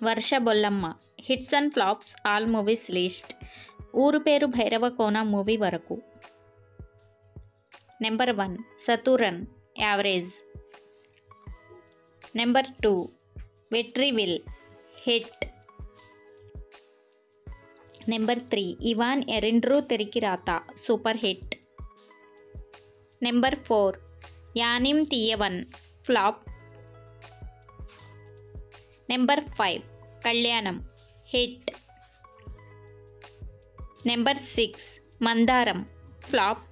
Varsha Bollamma. Hits and flops all movies list. ఊరు పేరు Bhairavakona movie వరకు. Number 1 Sathuran average. Number 2 Vetrivel hit. Number 3 Ivan Yarendru Therikiratha super hit. Number 4 Yaanum Theeyavan flop. Number 5 Kalyanam hit. Number 6 Mandaram flop.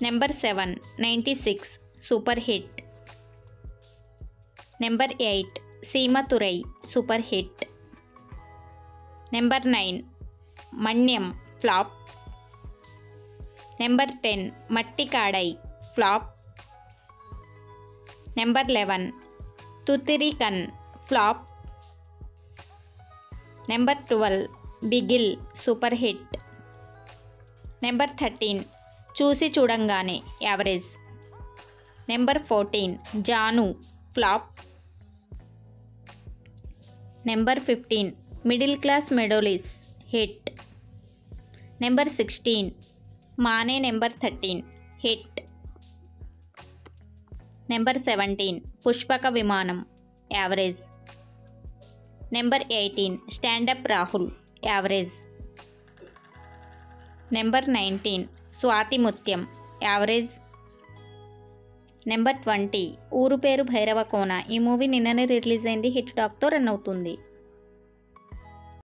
Number 7 96 super hit. Number 8 Seemathurai super hit. Number 9 Manyam flop. Number 10 Matti Kaadai flop. Number 11 Thuthirikan flop. Number 12 Bigil super hit. Number 13 చూసి చూడంగానే average. Number 14 Jaanu flop. Number 15 middle class melodies hit. Number 16 Maane number 13 hit. Number 17 Pushpaka Vimanam average. Number 18 stand up Rahul average. Number 19 Swathi Muthyam average. Number 20 ఊరు పేరు భైరవకోన. ఈ movie నిన్ననే release అయింది. Hit టాక్తో run అవుతుంది.